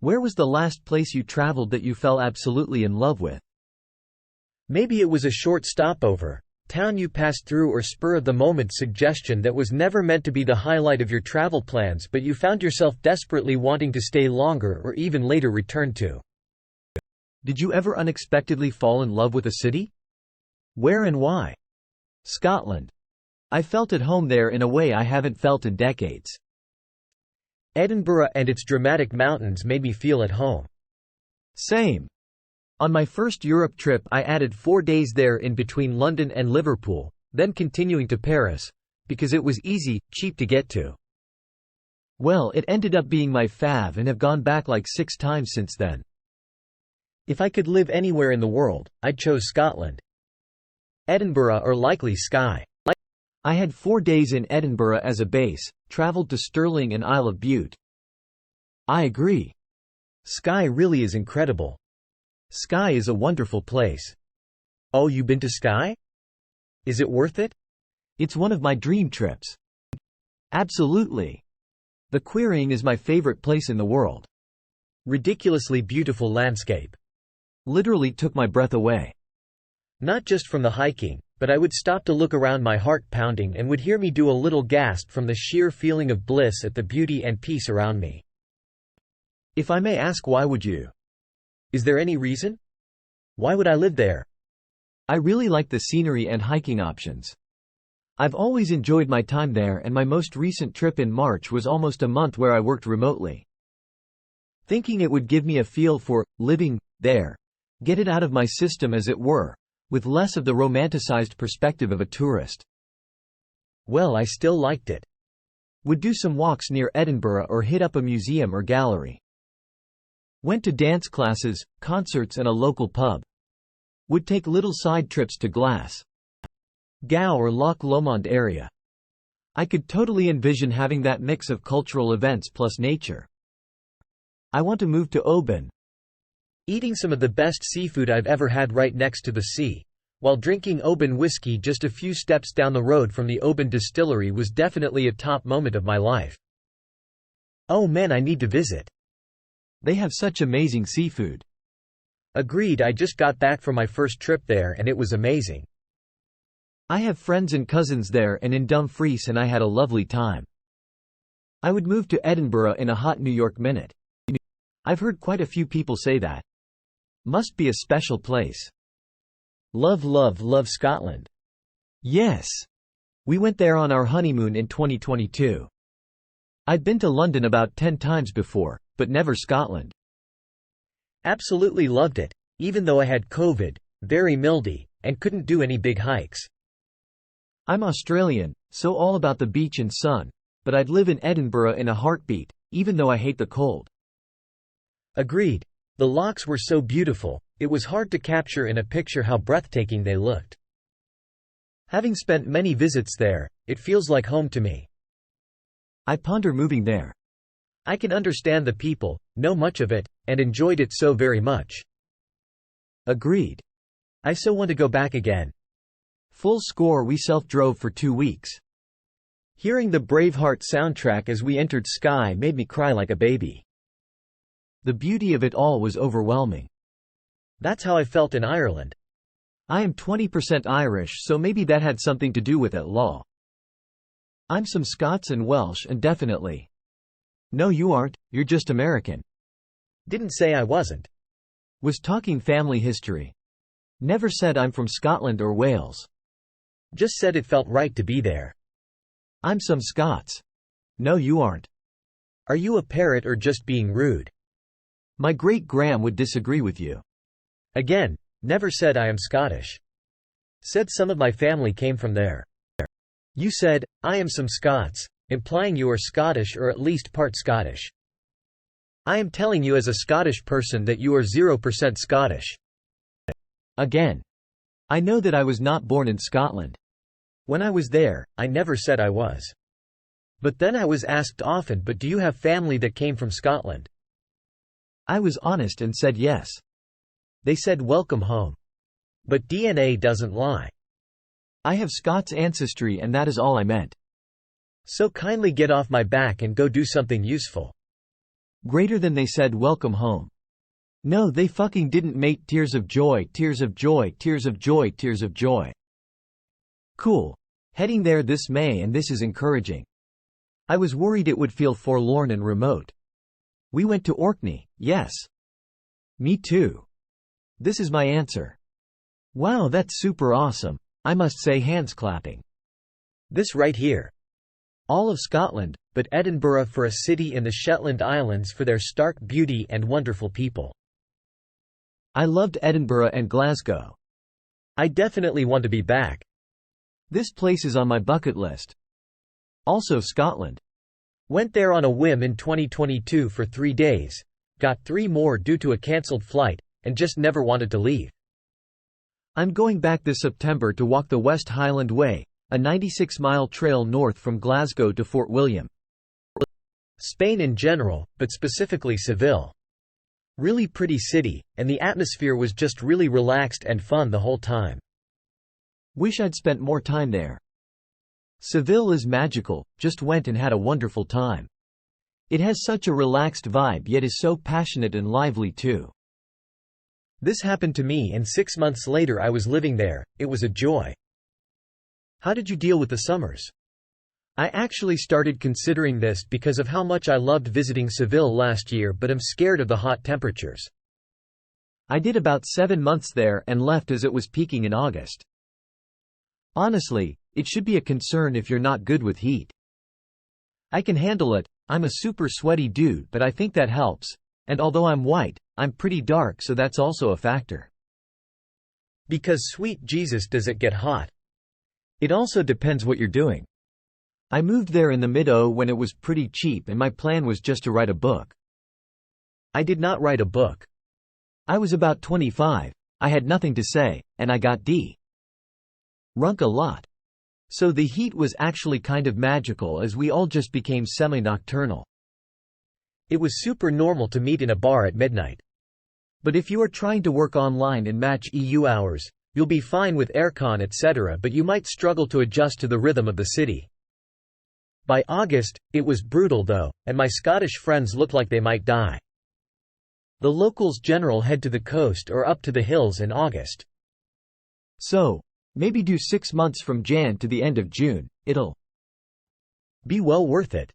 Where was the last place you traveled that you fell absolutely in love with? Maybe it was a short stopover, town you passed through, or spur-of-the-moment suggestion that was never meant to be the highlight of your travel plans but you found yourself desperately wanting to stay longer or even later return to. Did you ever unexpectedly fall in love with a city? Where and why? Scotland. I felt at home there in a way I haven't felt in decades. Edinburgh and its dramatic mountains made me feel at home. Same. On my first Europe trip I added 4 days there in between London and Liverpool, then continuing to Paris, because it was easy, cheap to get to. Well, it ended up being my fave and have gone back like 6 times since then. If I could live anywhere in the world, I'd chose Scotland. Edinburgh or likely Skye. I had 4 days in Edinburgh as a base, travelled to Stirling and Isle of Bute. I agree. Skye really is incredible. Skye is a wonderful place. Oh, you been to Skye? Is it worth it? It's one of my dream trips. Absolutely. The Queering is my favorite place in the world. Ridiculously beautiful landscape. Literally took my breath away. Not just from the hiking, but I would stop to look around, my heart pounding, and would hear me do a little gasp from the sheer feeling of bliss at the beauty and peace around me. If I may ask, why would you? Is there any reason? Why would I live there? I really like the scenery and hiking options. I've always enjoyed my time there, and my most recent trip in March was almost a month where I worked remotely. Thinking it would give me a feel for living there, get it out of my system as it were, with less of the romanticized perspective of a tourist. Well, I still liked it. Would do some walks near Edinburgh or hit up a museum or gallery. Went to dance classes, concerts and a local pub. Would take little side trips to Glasgow or Loch Lomond area. I could totally envision having that mix of cultural events plus nature. I want to move to Oban. Eating some of the best seafood I've ever had right next to the sea, while drinking Oban whiskey just a few steps down the road from the Oban distillery was definitely a top moment of my life. Oh man, I need to visit. They have such amazing seafood. Agreed, I just got back from my first trip there and it was amazing. I have friends and cousins there and in Dumfries and I had a lovely time. I would move to Edinburgh in a hot New York minute. I've heard quite a few people say that. Must be a special place. Love, love, love Scotland. Yes. We went there on our honeymoon in 2022. I'd been to London about 10 times before, but never Scotland. Absolutely loved it, even though I had COVID, very mildy, and couldn't do any big hikes. I'm Australian, so all about the beach and sun, but I'd live in Edinburgh in a heartbeat, even though I hate the cold. Agreed. The lochs were so beautiful, it was hard to capture in a picture how breathtaking they looked. Having spent many visits there, it feels like home to me. I ponder moving there. I can understand the people, know much of it, and enjoyed it so very much. Agreed. I so want to go back again. Full score. We self-drove for 2 weeks. Hearing the Braveheart soundtrack as we entered Skye made me cry like a baby. The beauty of it all was overwhelming. That's how I felt in Ireland. I am 20% Irish, so maybe that had something to do with it. Law. I'm some Scots and Welsh and definitely. No, you aren't, you're just American. Didn't say I wasn't. Was talking family history. Never said I'm from Scotland or Wales. Just said it felt right to be there. I'm some Scots. No, you aren't. Are you a parrot or just being rude? My great-gram would disagree with you. Again, never said I am Scottish. Said some of my family came from there. You said, I am some Scots, implying you are Scottish or at least part Scottish. I am telling you as a Scottish person that you are 0% Scottish. Again. I know that I was not born in Scotland. When I was there, I never said I was. But then I was asked often, but do you have family that came from Scotland? I was honest and said yes. They said welcome home. But DNA doesn't lie. I have Scots ancestry and that is all I meant. So kindly get off my back and go do something useful. Greater than they said welcome home. No, they fucking didn't, mate. Tears of joy, tears of joy, tears of joy, tears of joy. Cool. Heading there this May, and this is encouraging. I was worried it would feel forlorn and remote. We went to Orkney, yes. Me too. This is my answer. Wow, that's super awesome. I must say, hands clapping. This right here. All of Scotland, but Edinburgh for a city in the Shetland Islands for their stark beauty and wonderful people. I loved Edinburgh and Glasgow. I definitely want to be back. This place is on my bucket list. Also Scotland. Went there on a whim in 2022 for 3 days, got 3 more due to a cancelled flight, and just never wanted to leave. I'm going back this September to walk the West Highland Way, a 96-mile trail north from Glasgow to Fort William. Spain in general, but specifically Seville. Really pretty city, and the atmosphere was just really relaxed and fun the whole time. Wish I'd spent more time there. Seville is magical, just went and had a wonderful time. It has such a relaxed vibe yet is so passionate and lively too. This happened to me and 6 months later I was living there, it was a joy. How did you deal with the summers? I actually started considering this because of how much I loved visiting Seville last year, but am scared of the hot temperatures. I did about 7 months there and left as it was peaking in August. Honestly, it should be a concern if you're not good with heat. I can handle it, I'm a super sweaty dude, but I think that helps, and although I'm white, I'm pretty dark, so that's also a factor. Because sweet Jesus, does it get hot? It also depends what you're doing. I moved there in the mid-O when it was pretty cheap and my plan was just to write a book. I did not write a book. I was about 25, I had nothing to say, and I got drunk a lot. So the heat was actually kind of magical as we all just became semi-nocturnal. It was super normal to meet in a bar at midnight. But if you are trying to work online and match EU hours, you'll be fine with aircon etc., but you might struggle to adjust to the rhythm of the city. By August, it was brutal though, and my Scottish friends looked like they might die. The locals generally head to the coast or up to the hills in August. So, maybe do 6 months from Jan to the end of June, it'll be well worth it.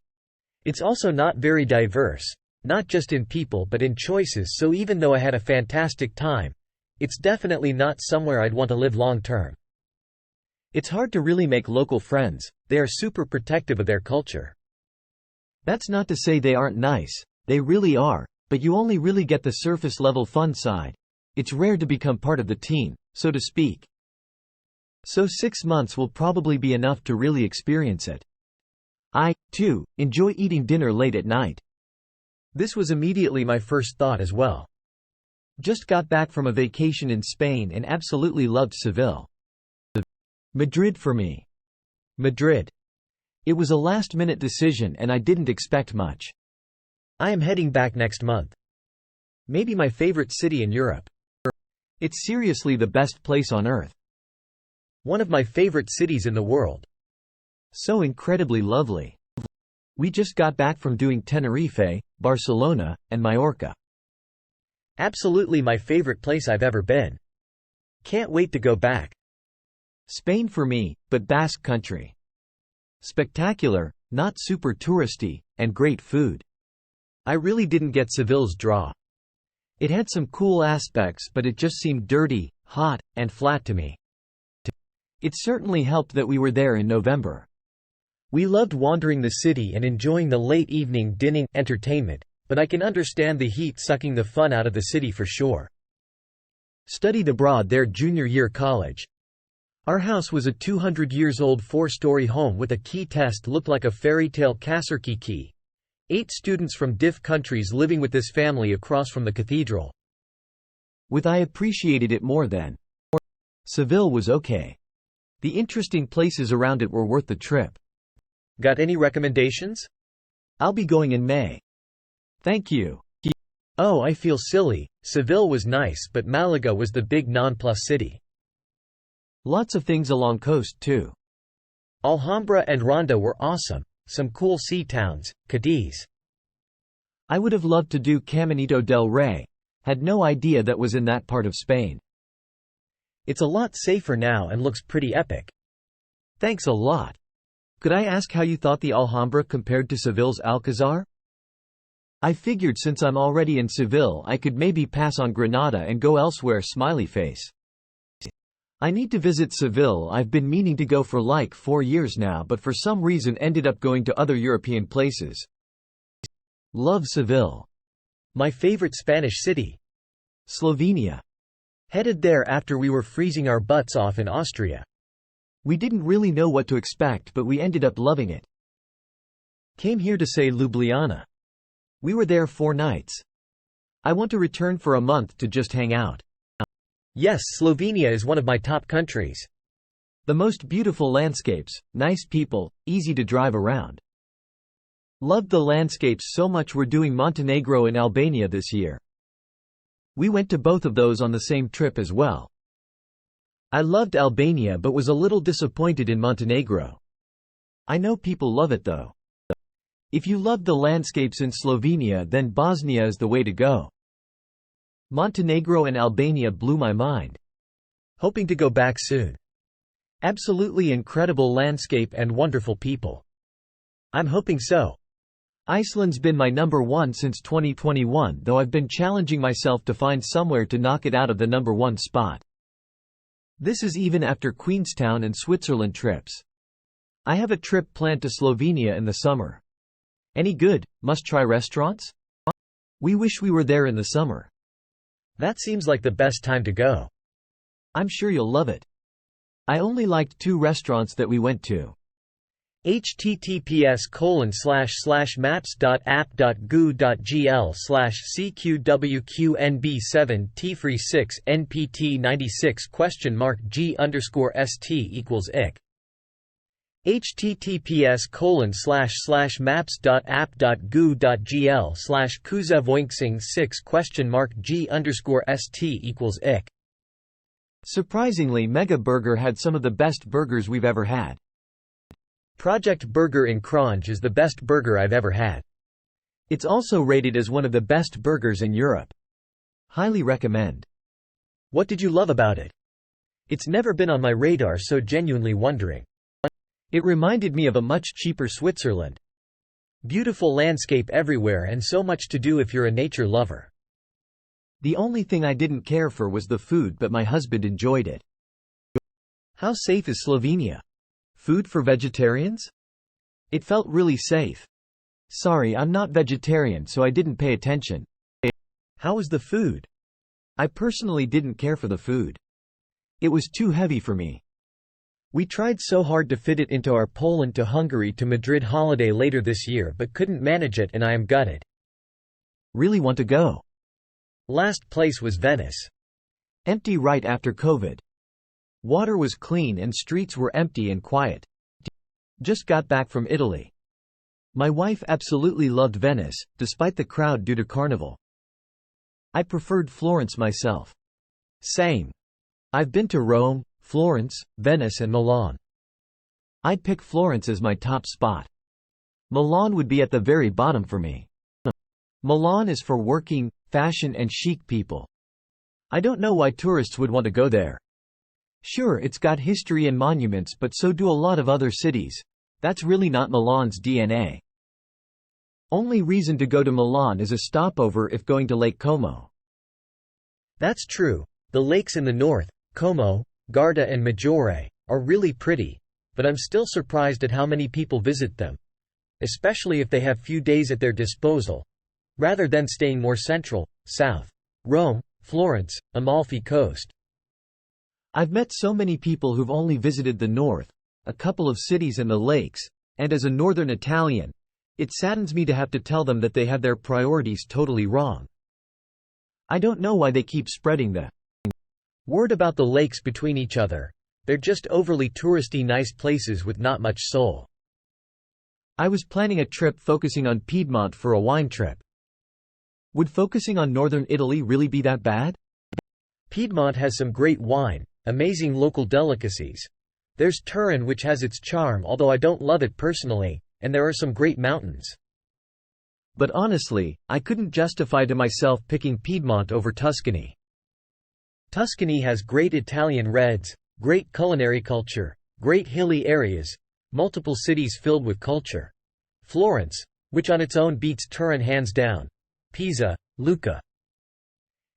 It's also not very diverse, not just in people but in choices, so even though I had a fantastic time, it's definitely not somewhere I'd want to live long term. It's hard to really make local friends, they are super protective of their culture. That's not to say they aren't nice, they really are, but you only really get the surface level fun side. It's rare to become part of the team, so to speak. So 6 months will probably be enough to really experience it. I, too, enjoy eating dinner late at night. This was immediately my first thought as well. Just got back from a vacation in Spain and absolutely loved Seville. Madrid for me. Madrid. It was a last-minute decision and I didn't expect much. I am heading back next month. Maybe my favorite city in Europe. It's seriously the best place on earth. One of my favorite cities in the world. So incredibly lovely. We just got back from doing Tenerife, Barcelona, and Mallorca. Absolutely my favorite place I've ever been. Can't wait to go back. Spain for me, but Basque country. Spectacular, not super touristy, and great food. I really didn't get Seville's draw. It had some cool aspects but it just seemed dirty, hot, and flat to me. It certainly helped that we were there in November. We loved wandering the city and enjoying the late evening dining entertainment, but I can understand the heat sucking the fun out of the city for sure. Studied abroad there junior year college. Our house was a 200 years old 4-story home with a key test looked like a fairy tale Kasserkey key. 8 students from diff countries living with this family across from the cathedral. I appreciated it more than. Seville was okay. The interesting places around it were worth the trip. Got any recommendations? I'll be going in May. Thank you. Oh, I feel silly. Seville was nice, but Malaga was the big non-plus city. Lots of things along coast too. Alhambra and Ronda were awesome. Some cool sea towns, Cadiz. I would have loved to do Caminito del Rey. Had no idea that was in that part of Spain. It's a lot safer now and looks pretty epic. Thanks a lot. Could I ask how you thought the Alhambra compared to Seville's Alcazar? I figured since I'm already in Seville I could maybe pass on Granada and go elsewhere. Smiley face. I need to visit Seville. I've been meaning to go for like 4 years now, but for some reason ended up going to other European places. Love Seville. My favorite Spanish city. Slovenia. Headed there after we were freezing our butts off in Austria. We didn't really know what to expect, but we ended up loving it. Came here to say Ljubljana. We were there 4 nights. I want to return for a month to just hang out. Yes, Slovenia is one of my top countries. The most beautiful landscapes, nice people, easy to drive around. Loved the landscapes so much we're doing Montenegro and Albania this year. We went to both of those on the same trip as well. I loved Albania but was a little disappointed in Montenegro. I know people love it though. If you loved the landscapes in Slovenia, then Bosnia is the way to go. Montenegro and Albania blew my mind. Hoping to go back soon. Absolutely incredible landscape and wonderful people. I'm hoping so. Iceland's been my number 1 since 2021, though I've been challenging myself to find somewhere to knock it out of the number 1 spot. This is even after Queenstown and Switzerland trips. I have a trip planned to Slovenia in the summer. Any good, must-try restaurants? We wish we were there in the summer. That seems like the best time to go. I'm sure you'll love it. I only liked 2 restaurants that we went to. https://maps.app.goo.gl/cqwq-nb7t36npt_st=ic https://maps.app.goo.gl/kuzavoinksing6?g_st=ic Surprisingly, Mega Burger had some of the best burgers we've ever had. Project Burger in Cronje is the best burger I've ever had. It's also rated as one of the best burgers in Europe. Highly recommend. What did you love about it? It's never been on my radar, so genuinely wondering. It reminded me of a much cheaper Switzerland. Beautiful landscape everywhere and so much to do if you're a nature lover. The only thing I didn't care for was the food, but my husband enjoyed it. How safe is Slovenia? Food for vegetarians? It felt really safe. Sorry, I'm not vegetarian, so I didn't pay attention. How was the food? I personally didn't care for the food. It was too heavy for me. We tried so hard to fit it into our Poland to Hungary to Madrid holiday later this year but couldn't manage it, and I am gutted. Really want to go. Last place was Venice. Empty right after COVID. Water was clean and streets were empty and quiet. Just got back from Italy. My wife absolutely loved Venice, despite the crowd due to Carnival. I preferred Florence myself. Same. I've been to Rome, Florence, Venice and Milan. I'd pick Florence as my top spot. Milan would be at the very bottom for me. Milan is for working, fashion and chic people. I don't know why tourists would want to go there. Sure, it's got history and monuments, but so do a lot of other cities. That's really not Milan's DNA. Only reason to go to Milan is a stopover if going to Lake Como. That's true. The lakes in the north, Como, Garda and Maggiore, are really pretty, but I'm still surprised at how many people visit them. Especially if they have few days at their disposal, rather than staying more central, south. Rome, Florence, Amalfi Coast. I've met so many people who've only visited the north, a couple of cities and the lakes, and as a northern Italian, it saddens me to have to tell them that they have their priorities totally wrong. I don't know why they keep spreading the word about the lakes between each other. They're just overly touristy nice places with not much soul. I was planning a trip focusing on Piedmont for a wine trip. Would focusing on northern Italy really be that bad? Piedmont has some great wine, amazing local delicacies. There's Turin, which has its charm, although I don't love it personally, and there are some great mountains. But honestly, I couldn't justify to myself picking Piedmont over Tuscany. Tuscany has great Italian reds, great culinary culture, great hilly areas, multiple cities filled with culture. Florence, which on its own beats Turin hands down. Pisa, Lucca.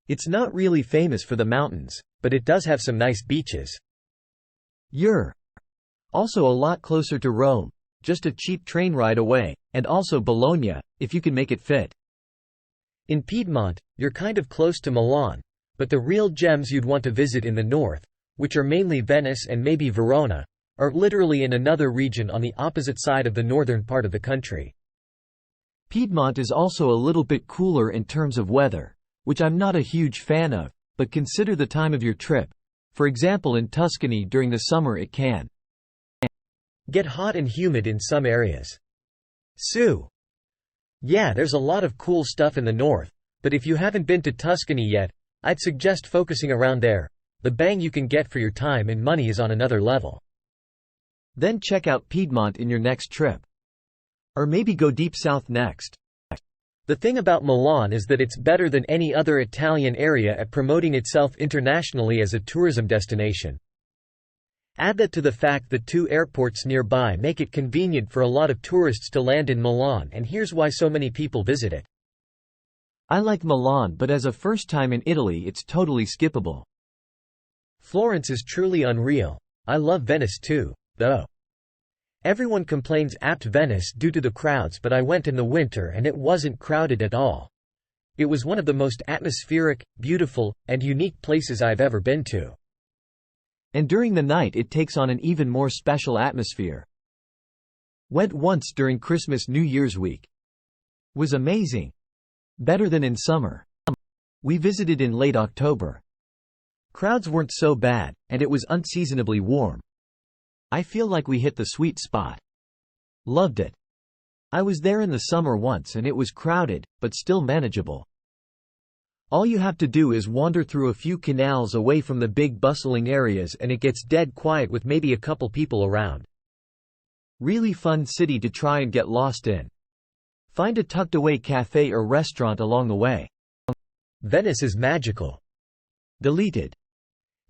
It's not really famous for the mountains, but it does have some nice beaches. You're also a lot closer to Rome, just a cheap train ride away, and also Bologna, if you can make it fit. In Piedmont, you're kind of close to Milan, but the real gems you'd want to visit in the north, which are mainly Venice and maybe Verona, are literally in another region on the opposite side of the northern part of the country. Piedmont is also a little bit cooler in terms of weather, which I'm not a huge fan of, but consider the time of your trip. For example, in Tuscany during the summer it can get hot and humid in some areas. Yeah, there's a lot of cool stuff in the north, but if you haven't been to Tuscany yet, I'd suggest focusing around there. The bang you can get for your time and money is on another level. Then check out Piedmont in your next trip. Or maybe go deep south next. The thing about Milan is that it's better than any other Italian area at promoting itself internationally as a tourism destination. Add that to the fact that 2 airports nearby make it convenient for a lot of tourists to land in Milan, and here's why so many people visit it. I like Milan, but as a first time in Italy it's totally skippable. Florence is truly unreal. I love Venice too, though. Everyone complains apt Venice due to the crowds, but I went in the winter and it wasn't crowded at all. It was one of the most atmospheric, beautiful, and unique places I've ever been to. And during the night it takes on an even more special atmosphere. Went once during Christmas New Year's week. Was amazing. Better than in summer. We visited in late October. Crowds weren't so bad, and it was unseasonably warm. I feel like we hit the sweet spot. Loved it. I was there in the summer once and it was crowded, but still manageable. All you have to do is wander through a few canals away from the big bustling areas and it gets dead quiet with maybe a couple people around. Really fun city to try and get lost in. Find a tucked away cafe or restaurant along the way. Venice is magical. Deleted.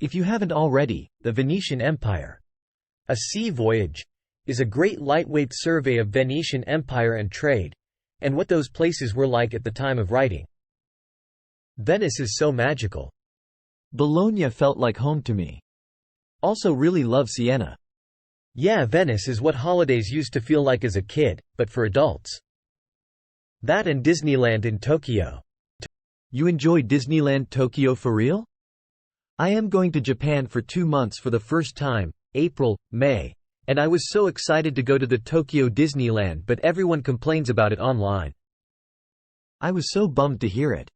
If you haven't already, the Venetian Empire. A Sea Voyage is a great lightweight survey of Venetian empire and trade, and what those places were like at the time of writing. Venice is so magical. Bologna felt like home to me. Also really love Siena. Yeah, Venice is what holidays used to feel like as a kid, but for adults. That and Disneyland in Tokyo. You enjoy Disneyland Tokyo for real? I am going to Japan for 2 months for the first time, April, May, and I was so excited to go to the Tokyo Disneyland, but everyone complains about it online. I was so bummed to hear it.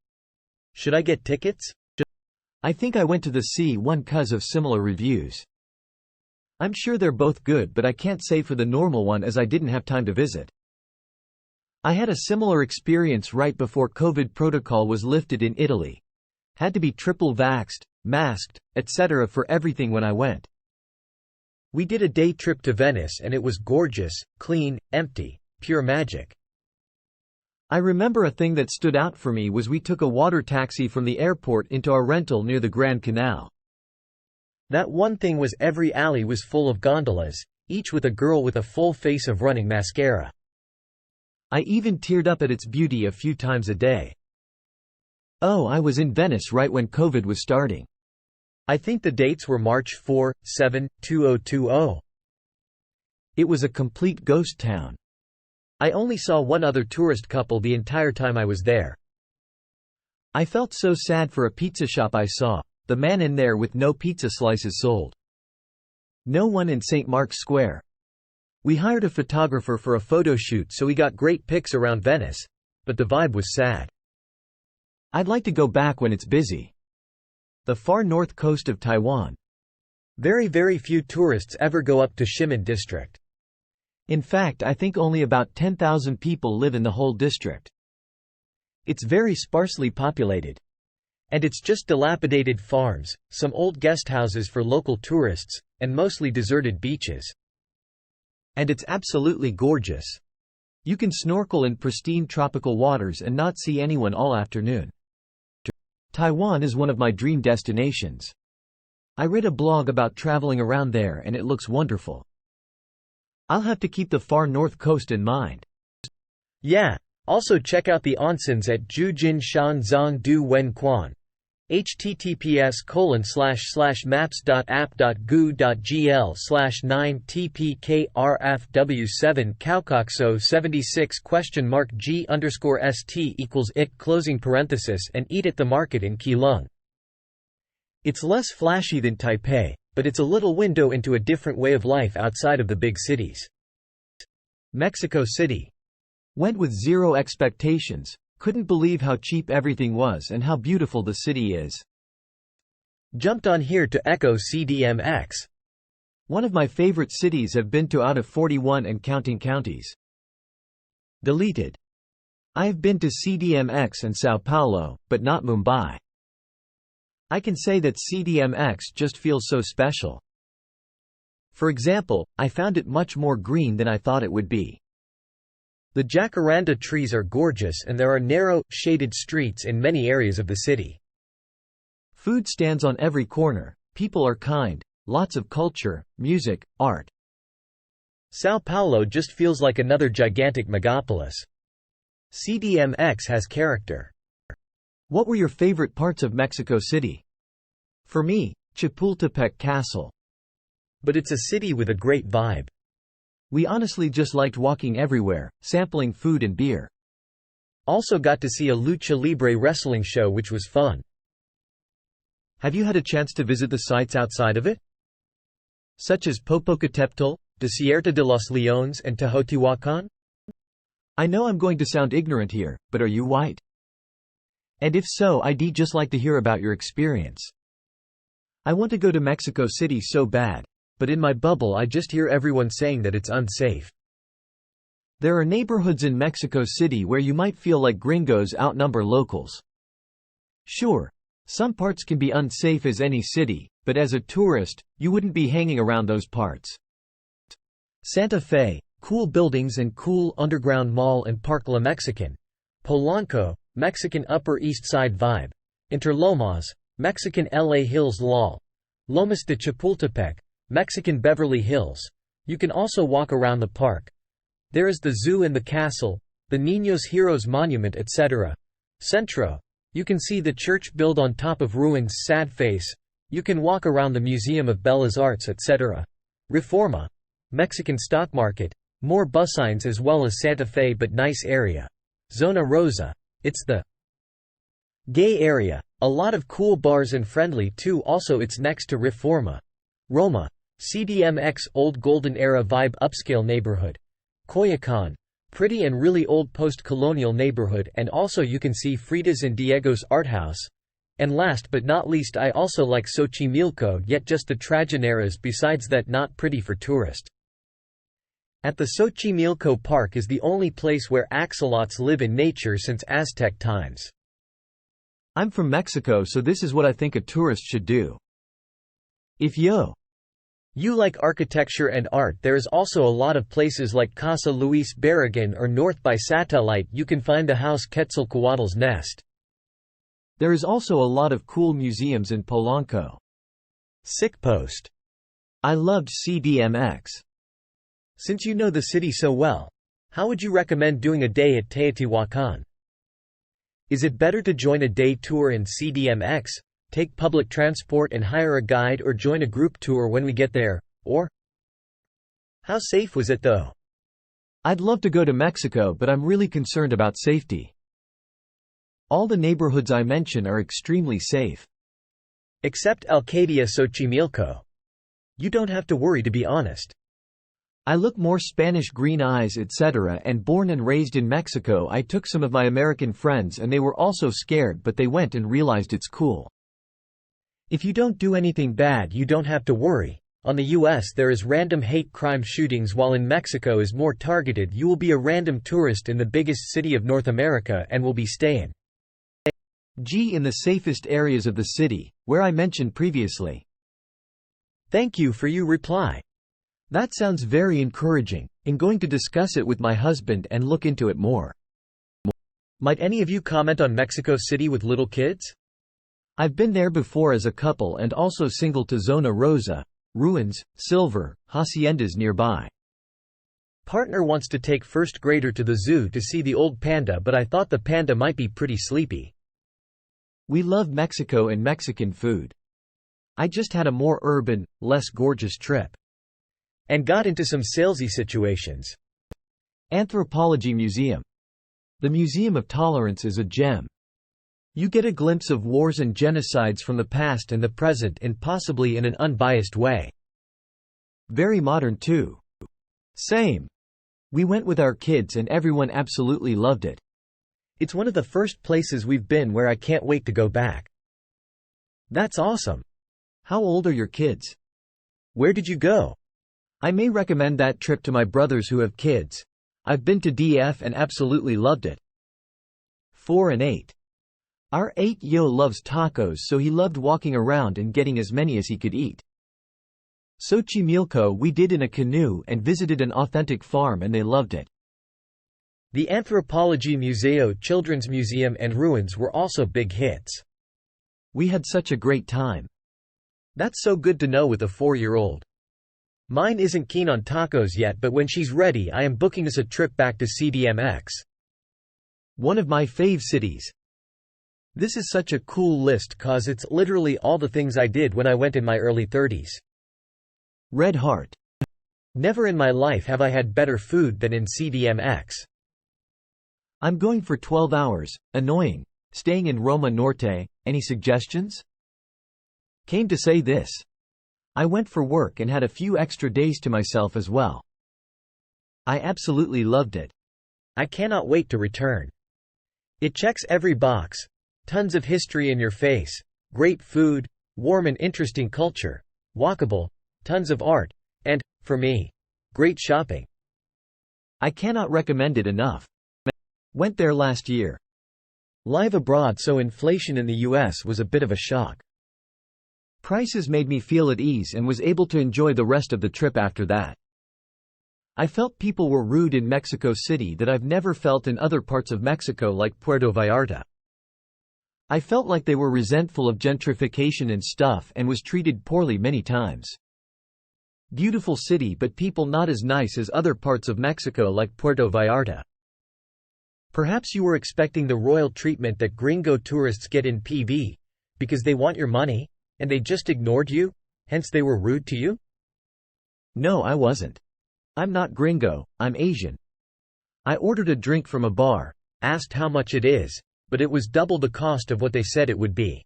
Should I get tickets? I think I went to the C1 'cause of similar reviews. I'm sure they're both good, but I can't say for the normal one as I didn't have time to visit. I had a similar experience right before COVID protocol was lifted in Italy. Had to be triple vaxxed, masked, etc. for everything when I went. We did a day trip to Venice and it was gorgeous, clean, empty, pure magic. I remember a thing that stood out for me was we took a water taxi from the airport into our rental near the Grand Canal. That one thing was every alley was full of gondolas, each with a girl with a full face of running mascara. I even teared up at its beauty a few times a day. Oh, I was in Venice right when COVID was starting. I think the dates were March 4, 7, 2020. It was a complete ghost town. I only saw one other tourist couple the entire time I was there. I felt so sad for a pizza shop I saw, the man in there with no pizza slices sold. No one in St. Mark's Square. We hired a photographer for a photo shoot so we got great pics around Venice, but the vibe was sad. I'd like to go back when it's busy. The far north coast of Taiwan. Very few tourists ever go up to Ximen district. In fact, I think only about 10,000 people live in the whole district. It's very sparsely populated. And it's just dilapidated farms, some old guest houses for local tourists, and mostly deserted beaches. And it's absolutely gorgeous. You can snorkel in pristine tropical waters and not see anyone all afternoon. Taiwan is one of my dream destinations. I read a blog about traveling around there and it looks wonderful. I'll have to keep the far north coast in mind. Yeah, also check out the onsens at Jujin Shan Zong Du Wen Quan. https://maps.app.goo.gl/9tpkrfw7 Caucaxo 76 $G_st equals it closing parenthesis and eat at the market in Keelung. It's less flashy than Taipei, but it's a little window into a different way of life outside of the big cities. Mexico City. Went with zero expectations, couldn't believe how cheap everything was and how beautiful the city is. Jumped on here to echo CDMX. One of my favorite cities I've been to out of 41 and counting counties. Deleted. I have been to CDMX and Sao Paulo, but not Mumbai. I can say that CDMX just feels so special. For example, I found it much more green than I thought it would be. The jacaranda trees are gorgeous and there are narrow, shaded streets in many areas of the city. Food stands on every corner, people are kind, lots of culture, music, art. Sao Paulo just feels like another gigantic megapolis. CDMX has character. What were your favorite parts of Mexico City? For me, Chapultepec Castle. But it's a city with a great vibe. We honestly just liked walking everywhere, sampling food and beer. Also got to see a lucha libre wrestling show which was fun. Have you had a chance to visit the sites outside of it? Such as Popocatépetl, Desierto de los Leones and Teotihuacan? I know I'm going to sound ignorant here, but are you white? And if so, I'd just like to hear about your experience. I want to go to Mexico City so bad. But in my bubble I just hear everyone saying that it's unsafe. There are neighborhoods in Mexico City where you might feel like gringos outnumber locals. Sure, some parts can be unsafe as any city, but as a tourist, you wouldn't be hanging around those parts. Santa Fe, cool buildings and cool underground mall and Park La Mexican. Polanco, Mexican Upper East Side vibe. Interlomas, Mexican LA Hills LOL. Lomas de Chapultepec, Mexican Beverly Hills. You can also walk around the park. There is the zoo and the castle, the Niños Heroes Monument etc. Centro. You can see the church built on top of ruins sad face. You can walk around the Museum of Bellas Arts etc. Reforma. Mexican stock market. More bus signs as well as Santa Fe but nice area. Zona Rosa. It's the gay area. A lot of cool bars and friendly too also it's next to Reforma. Roma. CDMX old golden era vibe upscale neighborhood. Coyoacan. Pretty and really old post-colonial neighborhood and also you can see Frida's and Diego's art house. And last but not least I also like Xochimilco yet just the trajineras besides that not pretty for tourist. At the Xochimilco Park is the only place where axolots live in nature since Aztec times. I'm from Mexico so this is what I think a tourist should do. If you like architecture and art there is also a lot of places like Casa Luis Barragan or north by Satellite you can find the house Quetzalcoatl's nest. There is also a lot of cool museums in Polanco. Sick post. I loved CDMX. Since you know the city so well, how would you recommend doing a day at Teotihuacan? Is it better to join a day tour in CDMX? Take public transport and hire a guide or join a group tour when we get there, or? How safe was it though? I'd love to go to Mexico but I'm really concerned about safety. All the neighborhoods I mention are extremely safe. Except Alcaldía Xochimilco. You don't have to worry to be honest. I look more Spanish green eyes etc. and born and raised in Mexico I took some of my American friends and they were also scared but they went and realized it's cool. If you don't do anything bad you don't have to worry. On the US there is random hate crime shootings while in Mexico is more targeted you will be a random tourist in the biggest city of North America and will be staying in the safest areas of the city, where I mentioned previously. Thank you for your reply. That sounds very encouraging. I'm going to discuss it with my husband and look into it more. Might any of you comment on Mexico City with little kids? I've been there before as a couple and also single to Zona Rosa, ruins, silver, haciendas nearby. Partner wants to take first grader to the zoo to see the old panda, but I thought the panda might be pretty sleepy. We love Mexico and Mexican food. I just had a more urban, less gorgeous trip. And got into some salesy situations. Anthropology Museum. The Museum of Tolerance is a gem. You get a glimpse of wars and genocides from the past and the present and possibly in an unbiased way. Very modern too. Same. We went with our kids and everyone absolutely loved it. It's one of the first places we've been where I can't wait to go back. That's awesome. How old are your kids? Where did you go? I may recommend that trip to my brothers who have kids. I've been to DF and absolutely loved it. 4 and 8. Our 8-year-old loves tacos, so he loved walking around and getting as many as he could eat. Xochimilco we did in a canoe and visited an authentic farm and they loved it. The Anthropology Museo, Children's Museum and Ruins were also big hits. We had such a great time. That's so good to know with a 4-year-old. Mine isn't keen on tacos yet, but when she's ready I am booking us a trip back to CDMX. One of my fave cities. This is such a cool list cause it's literally all the things I did when I went in my early 30s. Red Heart. Never in my life have I had better food than in CDMX. I'm going for 12 hours, annoying, staying in Roma Norte, any suggestions? Came to say this. I went for work and had a few extra days to myself as well. I absolutely loved it. I cannot wait to return. It checks every box. Tons of history in your face, great food, warm and interesting culture, walkable, tons of art, and, for me, great shopping. I cannot recommend it enough. Went there last year. Live abroad, so inflation in the US was a bit of a shock. Prices made me feel at ease and was able to enjoy the rest of the trip after that. I felt people were rude in Mexico City that I've never felt in other parts of Mexico like Puerto Vallarta. I felt like they were resentful of gentrification and stuff and was treated poorly many times. Beautiful city but people not as nice as other parts of Mexico like Puerto Vallarta. Perhaps you were expecting the royal treatment that gringo tourists get in PV, because they want your money, and they just ignored you, hence they were rude to you? No, I wasn't. I'm not gringo, I'm Asian. I ordered a drink from a bar, asked how much it is, but it was double the cost of what they said it would be.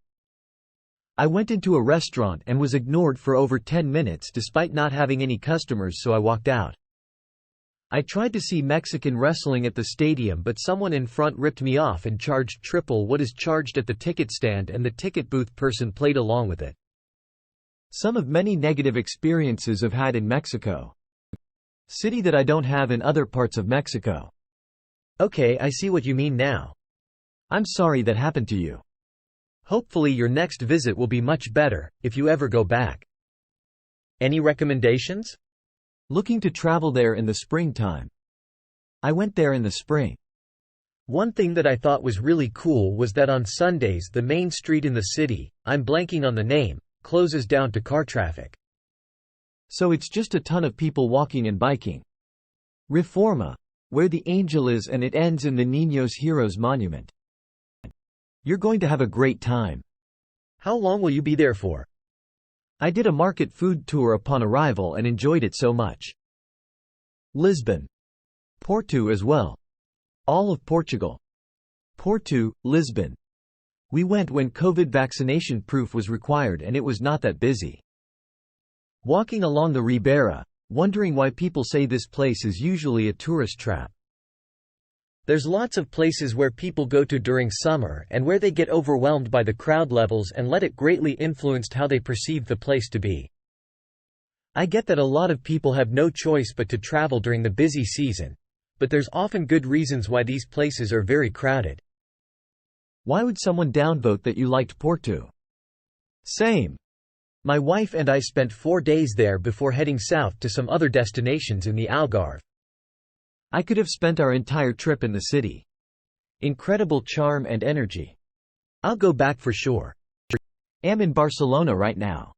I went into a restaurant and was ignored for over 10 minutes despite not having any customers, so I walked out. I tried to see Mexican wrestling at the stadium, but someone in front ripped me off and charged triple what is charged at the ticket stand, and the ticket booth person played along with it. Some of many negative experiences I've had in Mexico. City that I don't have in other parts of Mexico. Okay, I see what you mean now. I'm sorry that happened to you. Hopefully your next visit will be much better, if you ever go back. Any recommendations? Looking to travel there in the springtime. I went there in the spring. One thing that I thought was really cool was that on Sundays the main street in the city, I'm blanking on the name, closes down to car traffic. So it's just a ton of people walking and biking. Reforma, where the angel is, and it ends in the Niños Heroes Monument. You're going to have a great time. How long will you be there for? I did a market food tour upon arrival and enjoyed it so much. Lisbon. Porto as well. All of Portugal. Porto, Lisbon. We went when COVID vaccination proof was required and it was not that busy. Walking along the Ribeira, wondering why people say this place is usually a tourist trap. There's lots of places where people go to during summer and where they get overwhelmed by the crowd levels and let it greatly influenced how they perceive the place to be. I get that a lot of people have no choice but to travel during the busy season, but there's often good reasons why these places are very crowded. Why would someone downvote that you liked Porto? Same. My wife and I spent 4 days there before heading south to some other destinations in the Algarve. I could have spent our entire trip in the city. Incredible charm and energy. I'll go back for sure. Am in Barcelona right now.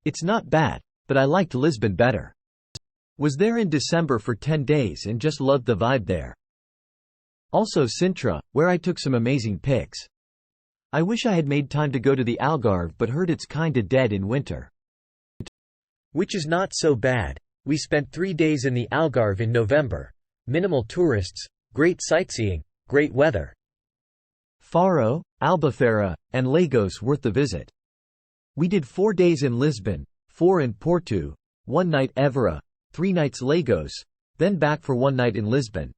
It's not bad, but I liked Lisbon better. Was there in December for 10 days and just loved the vibe there. Also Sintra, where I took some amazing pics. I wish I had made time to go to the Algarve but heard it's kinda dead in winter. Which is not so bad. We spent 3 days in the Algarve in November. Minimal tourists, great sightseeing, great weather. Faro, Albufeira, and Lagos worth the visit. We did 4 days in Lisbon, 4 in Porto, 1 night Évora, 3 nights Lagos, then back for 1 night in Lisbon.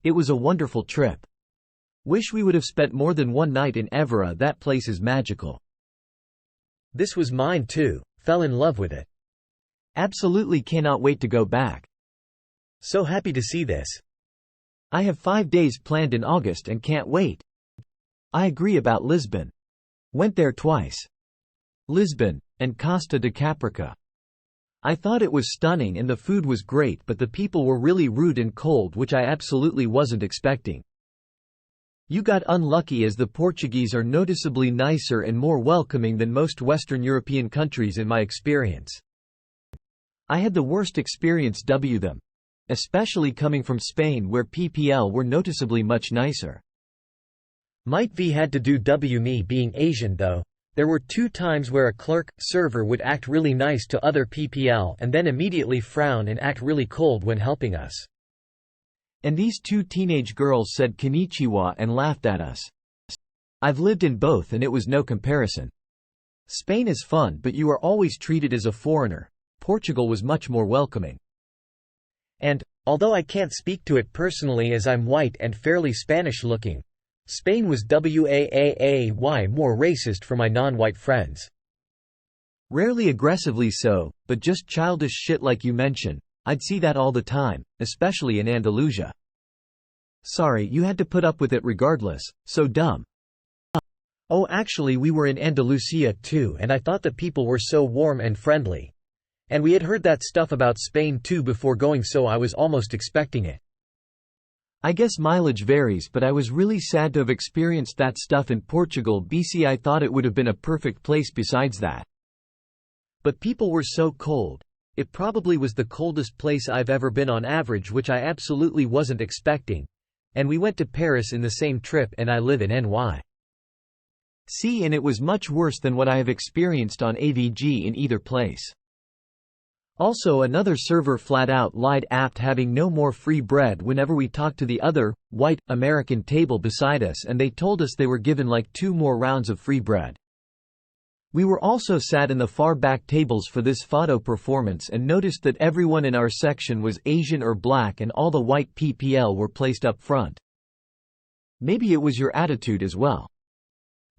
It was a wonderful trip. Wish we would have spent more than 1 night in Évora. That place is magical. This was mine too, fell in love with it. Absolutely cannot wait to go back. So happy to see this. I have 5 days planned in August and can't wait. I agree about Lisbon. Went there twice. Lisbon, and Costa de Caprica. I thought it was stunning and the food was great, but the people were really rude and cold, which I absolutely wasn't expecting. You got unlucky as the Portuguese are noticeably nicer and more welcoming than most Western European countries in my experience. I had the worst experience with them. Especially coming from Spain where PPL were noticeably much nicer. Might be had to do with me being Asian though. There were 2 times where a server would act really nice to other PPL and then immediately frown and act really cold when helping us. And these 2 teenage girls said konnichiwa and laughed at us. I've lived in both and it was no comparison. Spain is fun but you are always treated as a foreigner. Portugal was much more welcoming. And, although I can't speak to it personally as I'm white and fairly Spanish-looking, Spain was way more racist for my non-white friends. Rarely aggressively so, but just childish shit like you mention. I'd see that all the time, especially in Andalusia. Sorry, you had to put up with it regardless, so dumb. Oh, actually we were in Andalusia too and I thought the people were so warm and friendly. And we had heard that stuff about Spain too before going, so I was almost expecting it. I guess mileage varies, but I was really sad to have experienced that stuff in Portugal. I thought it would have been a perfect place besides that. But people were so cold. It probably was the coldest place I've ever been on average, which I absolutely wasn't expecting. And we went to Paris in the same trip and I live in NY. See, and it was much worse than what I have experienced on AVG in either place. Also, another server flat out lied, having no more free bread whenever we talked to the other, white, American table beside us, and they told us they were given like 2 more rounds of free bread. We were also sat in the far back tables for this photo performance and noticed that everyone in our section was Asian or black and all the white PPL were placed up front. Maybe it was your attitude as well.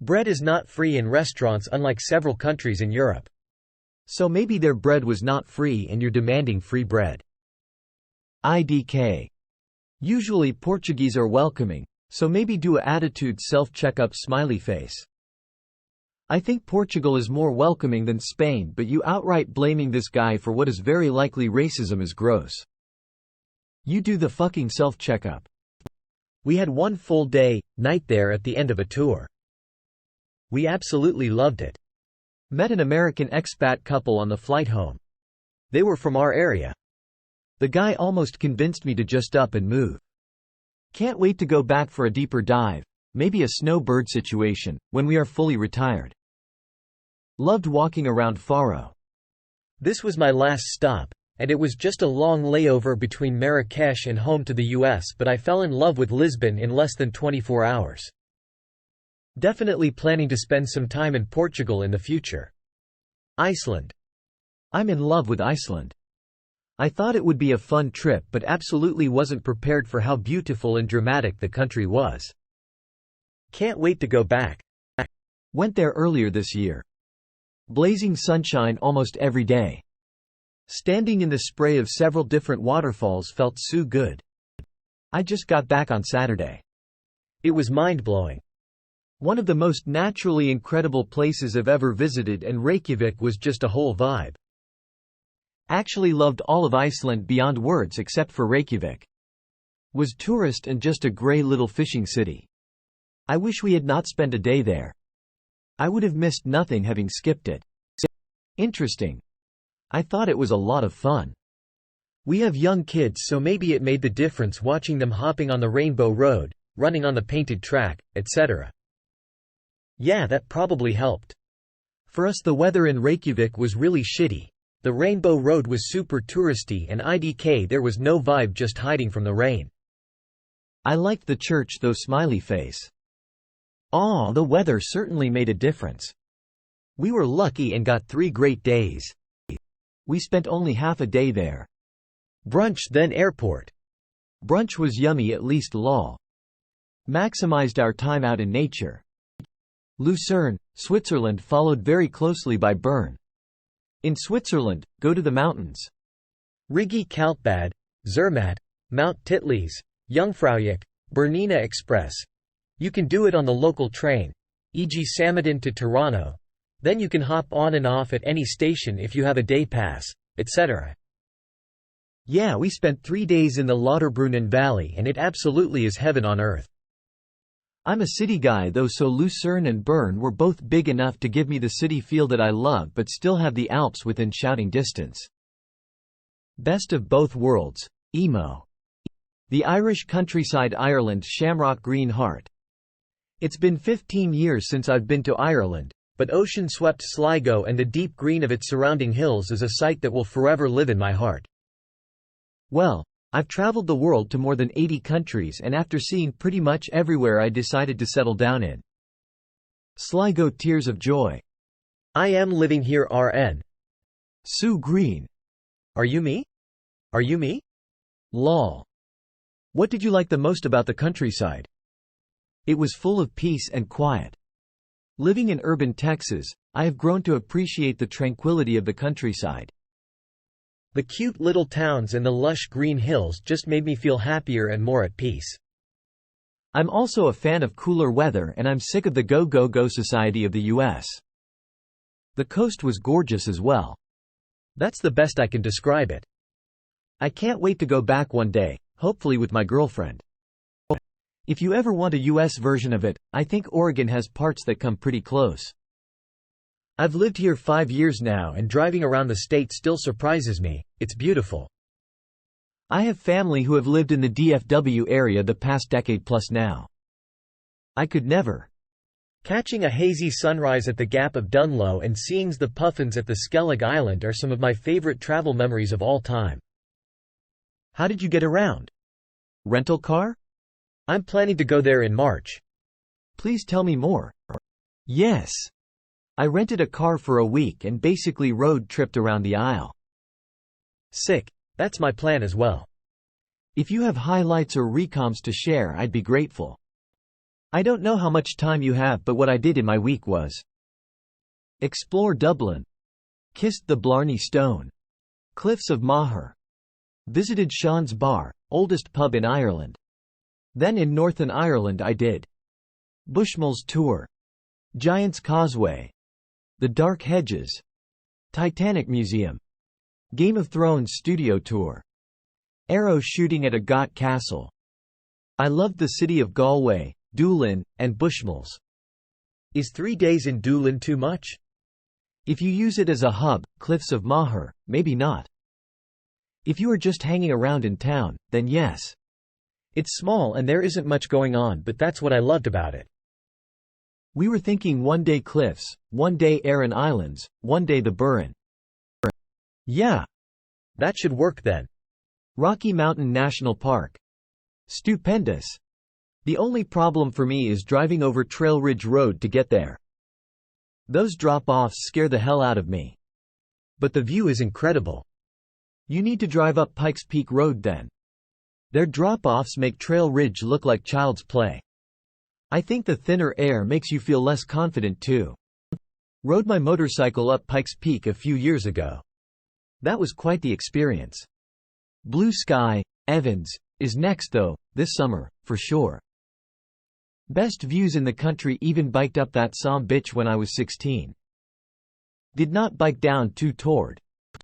Bread is not free in restaurants unlike several countries in Europe. So maybe their bread was not free and you're demanding free bread. IDK. Usually Portuguese are welcoming, so maybe do a attitude self-checkup smiley face. I think Portugal is more welcoming than Spain, but you outright blaming this guy for what is very likely racism is gross. You do the fucking self-checkup. We had 1 full night there at the end of a tour. We absolutely loved it. Met an American expat couple on the flight home. They were from our area. The guy almost convinced me to just up and move. Can't wait to go back for a deeper dive, maybe a snowbird situation, when we are fully retired. Loved walking around Faro. This was my last stop, and it was just a long layover between Marrakesh and home to the US, but I fell in love with Lisbon in less than 24 hours. Definitely planning to spend some time in Portugal in the future. Iceland. I'm in love with Iceland. I thought it would be a fun trip but absolutely wasn't prepared for how beautiful and dramatic the country was. Can't wait to go back. Went there earlier this year. Blazing sunshine almost every day. Standing in the spray of several different waterfalls felt so good. I just got back on Saturday. It was mind-blowing. One of the most naturally incredible places I've ever visited, and Reykjavik was just a whole vibe. Actually loved all of Iceland beyond words except for Reykjavik. Was tourist and just a grey little fishing city. I wish we had not spent a day there. I would have missed nothing having skipped it. Interesting. I thought it was a lot of fun. We have young kids, so maybe it made the difference watching them hopping on the Rainbow Road, running on the painted track, etc. Yeah, that probably helped. For us, the weather in Reykjavik was really shitty. The Rainbow Road was super touristy, and IDK there was no vibe, just hiding from the rain. I liked the church though, smiley face. Aw, the weather certainly made a difference. We were lucky and got 3 great days. We spent only half a day there. Brunch then airport. Brunch was yummy, at least lol. Maximized our time out in nature. Lucerne, Switzerland followed very closely by Bern. In Switzerland, go to the mountains. Rigi Kaltbad, Zermatt, Mount Titlis, Jungfraujoch, Bernina Express. You can do it on the local train, e.g. Samuddin to Tirano. Then you can hop on and off at any station if you have a day pass, etc. Yeah, we spent 3 days in the Lauterbrunnen Valley, and it absolutely is heaven on earth. I'm a city guy though, so Lucerne and Bern were both big enough to give me the city feel that I love but still have the Alps within shouting distance. Best of both worlds. Emo. The Irish countryside, Ireland, shamrock green heart. It's been 15 years since I've been to Ireland, but ocean-swept Sligo and the deep green of its surrounding hills is a sight that will forever live in my heart. Well, I've traveled the world to more than 80 countries, and after seeing pretty much everywhere I decided to settle down in Sligo. Tears of joy. I am living here, RN. Sue Green. Are you me? Are you me? Lol. What did you like the most about the countryside? It was full of peace and quiet. Living in urban Texas, I have grown to appreciate the tranquility of the countryside. The cute little towns and the lush green hills just made me feel happier and more at peace. I'm also a fan of cooler weather, and I'm sick of the go-go-go society of the US. The coast was gorgeous as well. That's the best I can describe it. I can't wait to go back one day, hopefully with my girlfriend. If you ever want a US version of it, I think Oregon has parts that come pretty close. I've lived here 5 years now, and driving around the state still surprises me. It's beautiful. I have family who have lived in the DFW area the past decade plus now. I could never. Catching a hazy sunrise at the Gap of Dunlow and seeing the puffins at the Skellig Island are some of my favorite travel memories of all time. How did you get around? Rental car? I'm planning to go there in March. Please tell me more. Yes. I rented a car for a week and basically road tripped around the Isle. Sick. That's my plan as well. If you have highlights or recomps to share, I'd be grateful. I don't know how much time you have, but what I did in my week was explore Dublin, kissed the Blarney Stone, Cliffs of Moher, visited Sean's Bar, oldest pub in Ireland. Then in Northern Ireland I did Bushmills Tour, Giant's Causeway, The Dark Hedges, Titanic Museum, Game of Thrones Studio Tour, arrow shooting at Agat Castle. I loved the city of Galway, Doolin, and Bushmills. Is 3 days in Doolin too much? If you use it as a hub, Cliffs of Moher, maybe not. If you are just hanging around in town, then yes. It's small and there isn't much going on, but that's what I loved about it. We were thinking 1 day Cliffs, 1 day Aran Islands, 1 day the Burren. Yeah. That should work then. Rocky Mountain National Park. Stupendous. The only problem for me is driving over Trail Ridge Road to get there. Those drop-offs scare the hell out of me. But the view is incredible. You need to drive up Pikes Peak Road then. Their drop-offs make Trail Ridge look like child's play. I think the thinner air makes you feel less confident too. Rode my motorcycle up Pikes Peak a few years ago. That was quite the experience. Blue Sky, Evans, is next though, this summer, for sure. Best views in the country, even biked up that some bitch when I was 16. Did not bike down too toward.